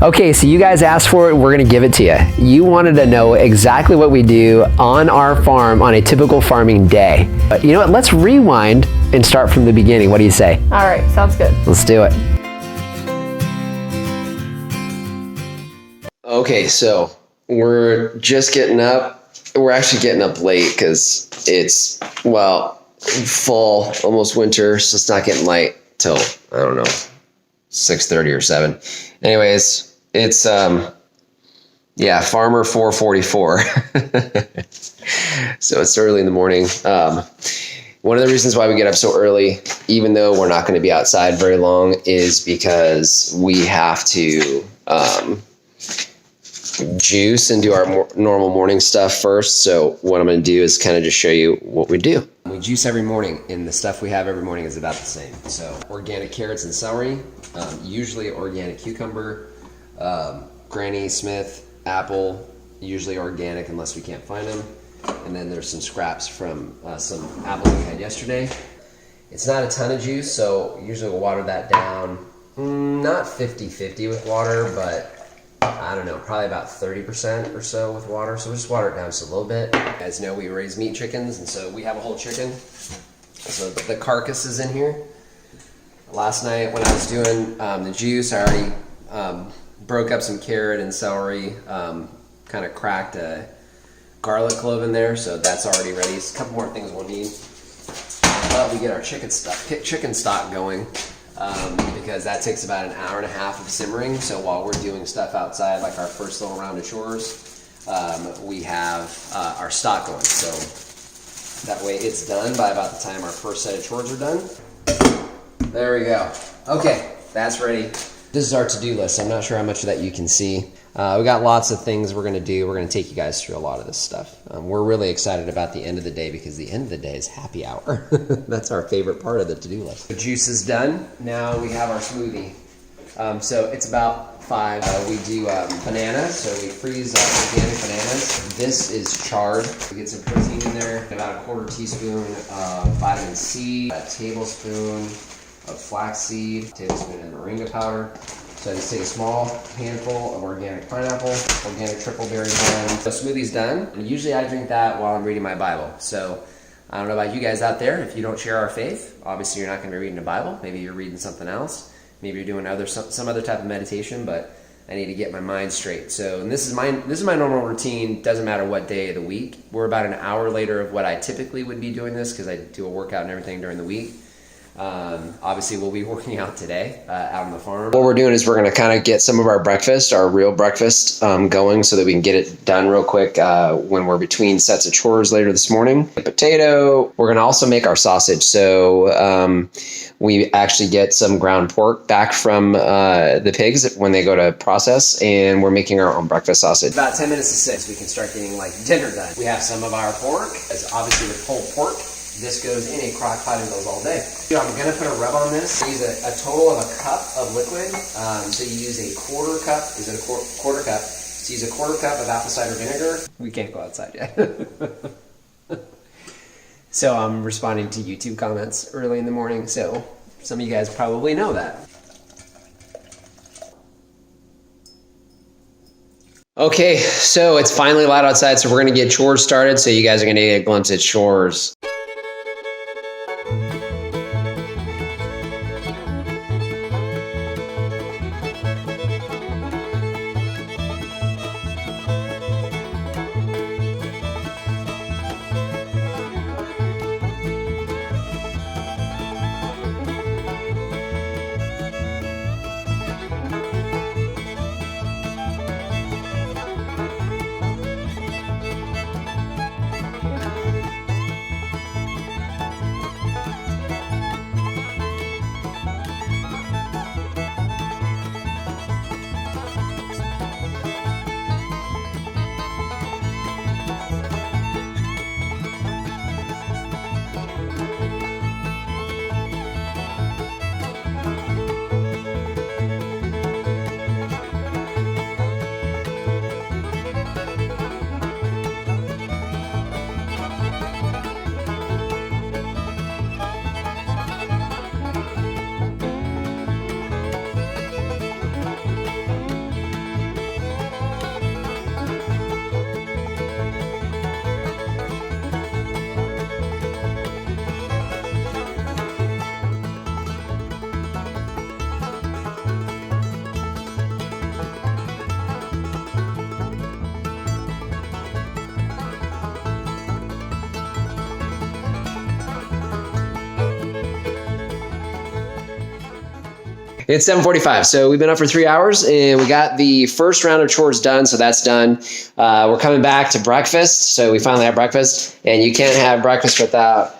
Okay, so you guys asked for it, we're gonna give it to you. You wanted to know exactly what we do on our farm on a typical farming day. But you know what, let's rewind and start from the beginning. What do you say? All right, sounds good. Let's do it. Okay, so we're just getting up. We're actually getting up late because it's, well, fall, almost winter, so it's not getting light till, I don't know, 6:30 or 7. Anyways, it's, yeah, Farmer 444. So it's early in the morning. One of the reasons why we get up so early, even though we're not going to be outside very long, is because we have to juice and do our normal morning stuff first. So what I'm going to do is kind of just show you what we do. We juice every morning, and the stuff we have every morning is about the same. So organic carrots and celery, usually organic cucumber, Granny Smith apple, usually organic unless we can't find them. And then there's some scraps from some apples we had yesterday. It's not a ton of juice, so usually we'll water that down. Not 50-50 with water, but I don't know, probably about 30% or so with water. So we'll just water it down just a little bit. You guys know we raise meat chickens, and so we have a whole chicken. So the carcass is in here. Last night when I was doing the juice, I already broke up some carrot and celery, kind of cracked a garlic clove in there, so that's already ready. It's a couple more things we'll need. But we get our chicken stock going, because that takes about an hour and a half of simmering. So while we're doing stuff outside, like our first little round of chores, we have our stock going. So that way it's done by about the time our first set of chores are done. There we go. Okay, that's ready. This is our to-do list. I'm not sure how much of that you can see. We got lots of things we're going to do. We're going to take you guys through a lot of this stuff. We're really excited about the end of the day because the end of the day is happy hour. That's our favorite part of the to-do list. The juice is done. Now we have our smoothie. So it's about 5. We do bananas, so we freeze organic bananas. This is chard. We get some protein in there, about a 1/4 teaspoon of vitamin C, a tablespoon of flaxseed, a tablespoon of moringa powder. So I just take a small handful of organic pineapple, organic triple berry blend. The smoothie's done. And usually I drink that while I'm reading my Bible. So I don't know about you guys out there. If you don't share our faith, obviously you're not going to be reading the Bible. Maybe you're reading something else. Maybe you're doing some other type of meditation, but I need to get my mind straight. So, and this is my normal routine. Doesn't matter what day of the week. We're about an hour later of what I typically would be doing this because I do a workout and everything during the week. Obviously we'll be working out today out on the farm. What we're doing is we're going to kind of get some of our breakfast, our real breakfast, going so that we can get it done real quick when we're between sets of chores later this morning. Potato. We're going to also make our sausage. So we actually get some ground pork back from the pigs when they go to process, and we're making our own breakfast sausage. About 10 minutes to 6 we can start getting like dinner done. We have some of our pork, as obviously with pulled pork. This goes in a crock pot and goes all day. I'm going to put a rub on this. I use a total of a cup of liquid. So you use a 1/4 cup. Is it a quarter cup? So use a 1/4 cup of apple cider vinegar. We can't go outside yet. So I'm responding to YouTube comments early in the morning. So some of you guys probably know that. Okay, so it's finally light outside. So we're going to get chores started. So you guys are going to get a glimpse at chores. It's 7:45, so we've been up for 3 hours, and we got the first round of chores done, so that's done. We're coming back to breakfast, so we finally have breakfast, and you can't have breakfast without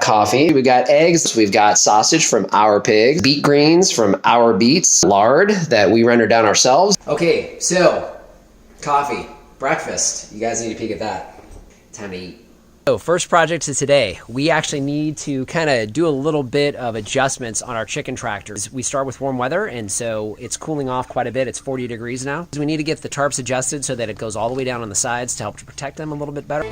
coffee. We got eggs, we've got sausage from our pig, beet greens from our beets, lard that we render down ourselves. Okay, so coffee, breakfast. You guys need to peek at that. Time to eat. So first project of today, we actually need to kind of do a little bit of adjustments on our chicken tractors. We start with warm weather, and so it's cooling off quite a bit. It's 40 degrees now. So we need to get the tarps adjusted so that it goes all the way down on the sides to help to protect them a little bit better.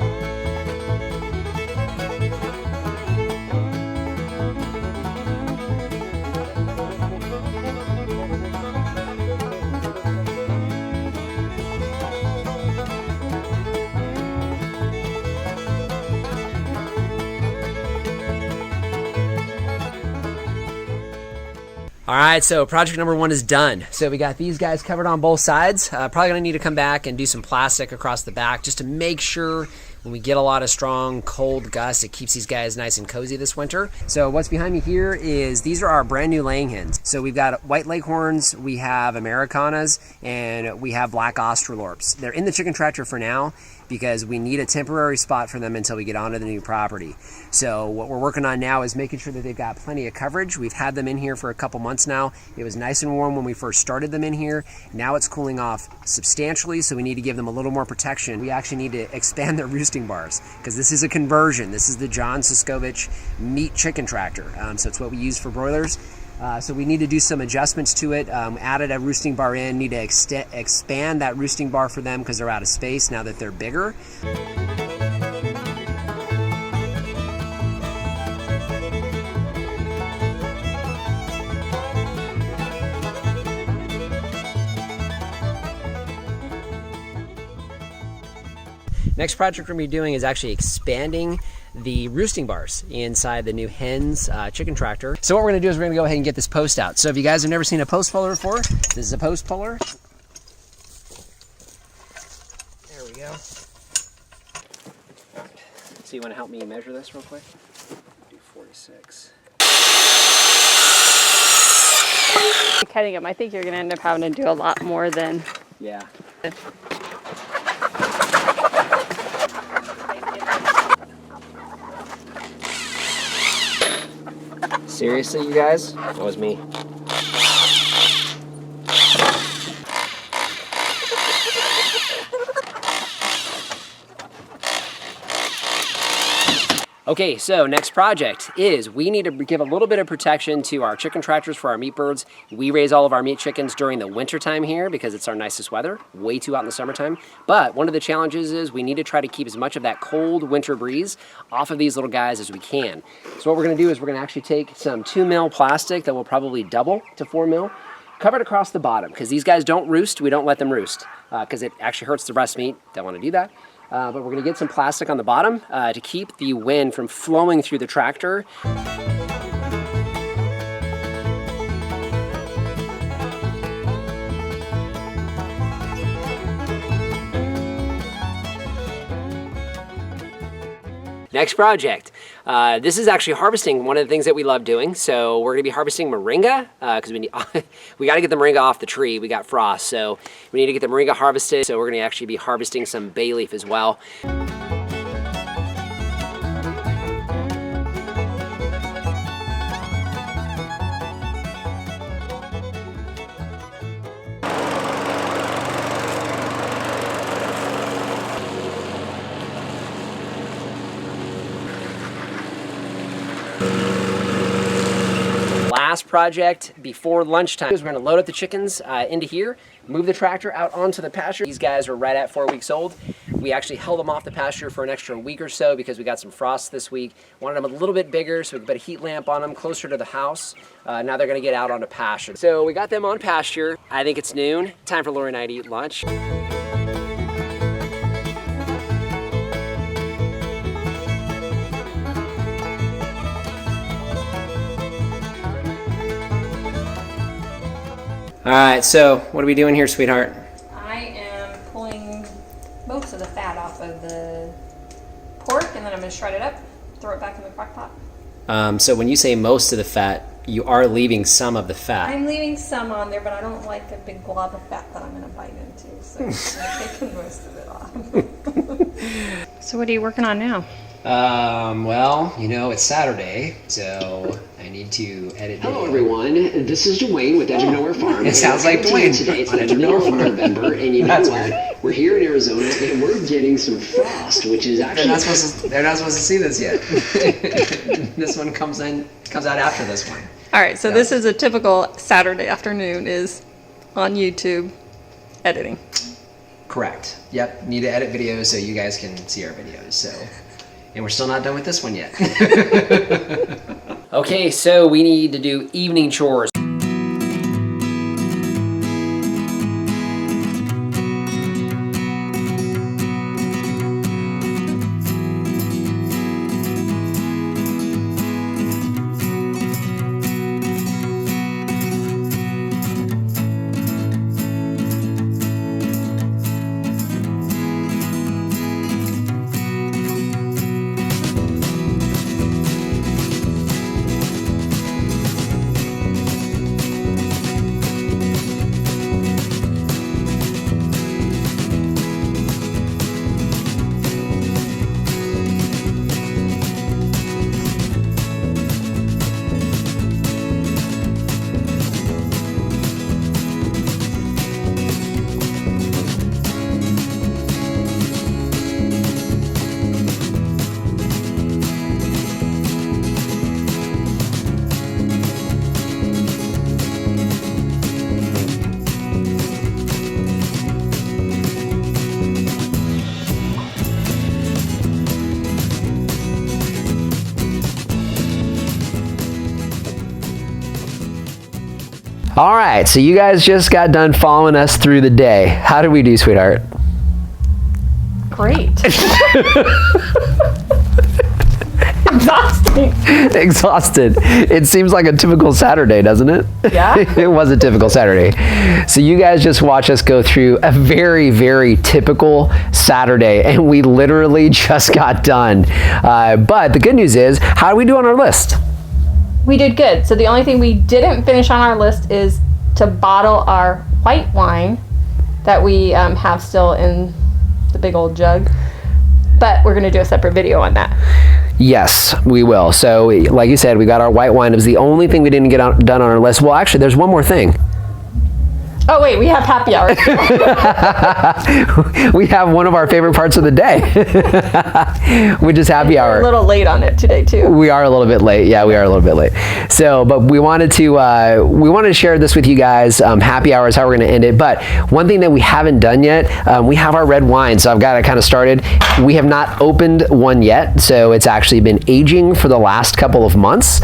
All right, so project number 1 is done. So we got these guys covered on both sides. Probably gonna need to come back and do some plastic across the back just to make sure when we get a lot of strong cold gusts, it keeps these guys nice and cozy this winter. So what's behind me here is these are our brand new laying hens. So we've got white leghorns, we have Americanas, and we have black Australorps. They're in the chicken tractor for now because we need a temporary spot for them until we get onto the new property. So what we're working on now is making sure that they've got plenty of coverage. We've had them in here for a couple months now. It was nice and warm when we first started them in here. Now it's cooling off substantially, so we need to give them a little more protection. We actually need to expand their roosting bars because this is a conversion. This is the John Siskovich meat chicken tractor. So it's what we use for broilers. So we need to do some adjustments to it. Added a roosting bar in, need to expand that roosting bar for them because they're out of space now that they're bigger. Next project we're going to be doing is actually expanding the roosting bars inside the new hens chicken tractor. So what we're going to do is we're going to go ahead and get this post out. So if you guys have never seen a post puller before, this is a post puller. There we go. So you want to help me measure this real quick? Do 46. Cutting them, I think you're going to end up having to do a lot more than... Yeah. Seriously, you guys? That was me. Okay, so next project is we need to give a little bit of protection to our chicken tractors for our meat birds. We raise all of our meat chickens during the winter time here because it's our nicest weather, way too hot in the summertime. But one of the challenges is we need to try to keep as much of that cold winter breeze off of these little guys as we can. So what we're gonna do is we're gonna actually take some 2 mil plastic that will probably double to 4 mil, cover it across the bottom because these guys don't roost. We don't let them roost because it actually hurts the breast meat. Don't wanna do that. But we're going to get some plastic on the bottom to keep the wind from flowing through the tractor. Next project. This is actually harvesting, one of the things that we love doing. So we're gonna be harvesting moringa because we gotta get the moringa off the tree. We got frost, so we need to get the moringa harvested. So we're gonna actually be harvesting some bay leaf as well. Last project before lunchtime is we're going to load up the chickens into here, move the tractor out onto the pasture. These guys are right at 4 weeks old. We actually held them off the pasture for an extra week or so because we got some frost this week. Wanted them a little bit bigger so we could put a heat lamp on them closer to the house. Now they're going to get out onto pasture. So we got them on pasture. I think it's noon. Time for Lori and I to eat lunch. All right, so what are we doing here, sweetheart? I am pulling most of the fat off of the pork, and then I'm going to shred it up, throw it back in the crock pot. So when you say most of the fat, you are leaving some of the fat. I'm leaving some on there, but I don't like a big glob of fat that I'm going to bite into, so I'm taking most of it off. So what are you working on now? Well, you know, it's Saturday, so I need to edit. Hello, everyone. This is Dwayne with Edge of Nowhere Farm. It sounds like Dwayne. Today it's Edge of Nowhere Farm November, and you know what? We're here in Arizona, and we're getting some frost, which is actually they're not supposed to see this yet. This one comes out after this one. All right, so this is a typical Saturday afternoon is on YouTube editing. Correct. Yep. Need to edit videos so you guys can see our videos. So. And we're still not done with this one yet. Okay, so we need to do evening chores. All right, so you guys just got done following us through the day. How did we do, sweetheart? Great. Exhausting. Exhausted. It seems like a typical Saturday, doesn't it? Yeah. It was a typical Saturday. So you guys just watch us go through a very, very typical Saturday, and we literally just got done. But the good news is, how do we do on our list? We did good. So the only thing we didn't finish on our list is to bottle our white wine that we have still in the big old jug. But we're going to do a separate video on that. Yes, we will. So, like you said, we got our white wine. It was the only thing we didn't get done on our list. Well, actually, there's one more thing. Oh, wait, we have happy hour. We have one of our favorite parts of the day, which is happy hour. We're a little late on it today, too. We are a little bit late. Yeah, we are a little bit late. So, but we wanted to share this with you guys. Happy hour is how we're going to end it. But one thing that we haven't done yet, we have our red wine. So I've got it kind of started. We have not opened one yet. So it's actually been aging for the last couple of months.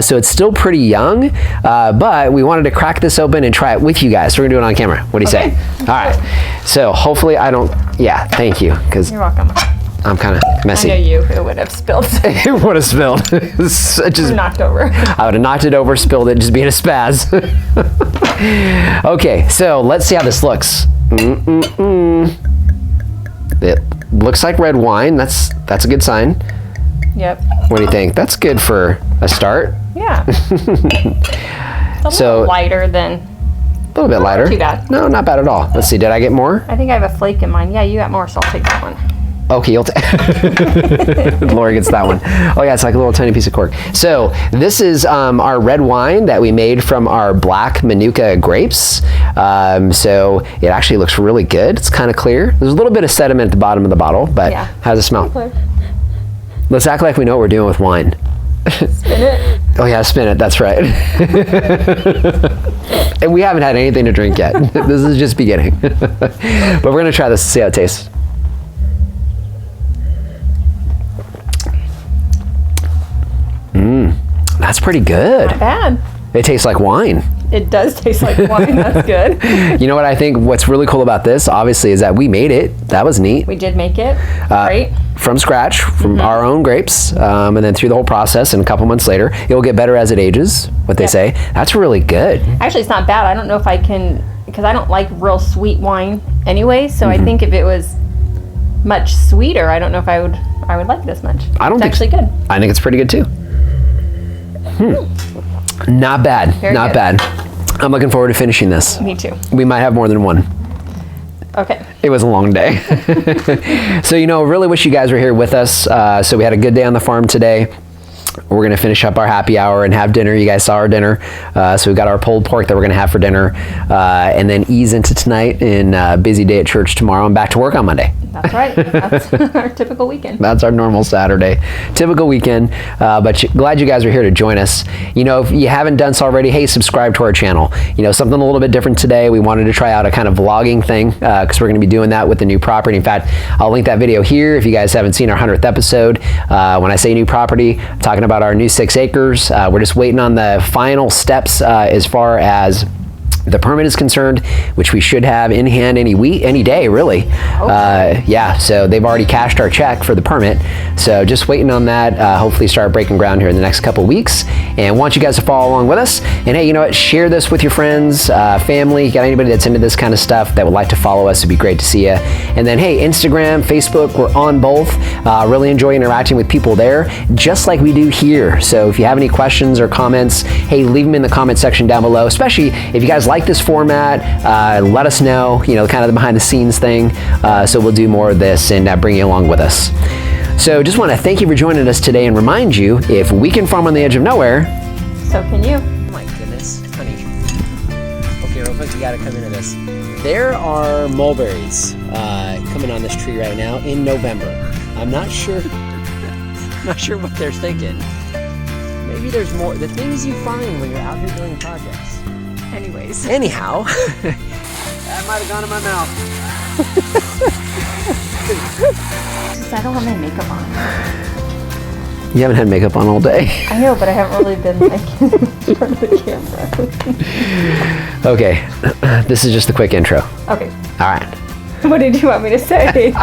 So it's still pretty young, but we wanted to crack this open and try it with you guys. So we're going to do it on camera. What do you say? All right. So hopefully I don't, yeah, thank you. Because you're welcome. I'm kind of messy. I know it would have spilled. It would have spilled. Just knocked over. I would have knocked it over, spilled it, just being a spaz. Okay, so let's see how this looks. It looks like red wine. That's a good sign. Yep. What do you think? That's good for a start. Yeah. It's a little lighter than. A little bit lighter. Not too bad. No, not bad at all. Let's see. Did I get more? I think I have a flake in mine. Yeah, you got more, so I'll take that one. Okay, you'll Lori gets that one. Oh yeah, it's like a little tiny piece of cork. So this is our red wine that we made from our black Manuka grapes. So it actually looks really good. It's kind of clear. There's a little bit of sediment at the bottom of the bottle, but yeah. How does it smell? Clear. Let's act like we know what we're doing with wine. Spin it. Oh yeah, spin it. That's right. And we haven't had anything to drink yet. This is just beginning. But we're gonna try this to see how it tastes. That's pretty good. Not bad. It tastes like wine. It does taste like wine. That's good. You know what I think what's really cool about this, obviously, is that we made it. That was neat. We did make it. Right. From scratch, from our own grapes, and then through the whole process, and a couple months later, it will get better as it ages, what they say. That's really good. Actually, it's not bad. I don't know if I can, because I don't like real sweet wine anyway, so I think if it was much sweeter, I don't know if I would like this much. I don't it's think actually good. I think it's pretty good too. Not bad. Very Not good. bad. I'm looking forward to finishing this. Me too. We might have more than one. Okay. It was a long day. So, really wish you guys were here with us. So we had a good day on the farm today. We're going to finish up our happy hour and have dinner. You guys saw our dinner. So we've got our pulled pork that we're going to have for dinner. And then ease into tonight and a busy day at church tomorrow and back to work on Monday. That's right. That's our typical weekend. That's our normal Saturday. Typical weekend. But glad you guys are here to join us. If you haven't done so already, hey, subscribe to our channel. Something a little bit different today. We wanted to try out a kind of vlogging thing because we're going to be doing that with the new property. In fact, I'll link that video here if you guys haven't seen our 100th episode. When I say new property, I'm talking about our new 6 acres. We're just waiting on the final steps as far as the permit is concerned, which we should have in hand any day, really. Okay. Yeah, so they've already cashed our check for the permit. So just waiting on that. Hopefully start breaking ground here in the next couple weeks. And want you guys to follow along with us. And hey, you know what? Share this with your friends, family. Got anybody that's into this kind of stuff that would like to follow us? It'd be great to see you. And then hey, Instagram, Facebook, we're on both. Really enjoy interacting with people there, just like we do here. So if you have any questions or comments, hey, leave them in the comment section down below. Especially if you guys like this format, let us know, kind of the behind the scenes thing. So we'll do more of this and bring you along with us. So just want to thank you for joining us today and remind you, if we can farm on the edge of nowhere, So can you. oh my goodness, honey. Okay, real quick, we got to come into this. There are mulberries coming on this tree right now in November. I'm not sure what they're thinking. Maybe there's more. The things you find when you're out here doing projects. Anyways. Anyhow, that might have gone in my mouth. I don't have my makeup on. You haven't had makeup on all day. I know, but I haven't really been in front of the camera. Okay, this is just a quick intro. Okay. All right. What did you want me to say?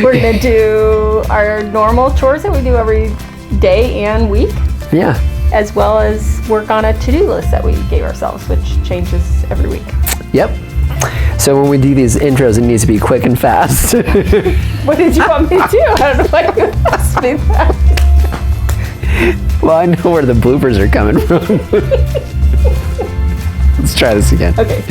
We're gonna do our normal chores that we do every day and week, Yeah. as well as work on a to-do list that we gave ourselves, which changes every week. Yep. So when we do these intros, it needs to be quick and fast. What did you want me to do? I don't know why you asked me that. Well, I know where the bloopers are coming from. Let's try this again. Okay.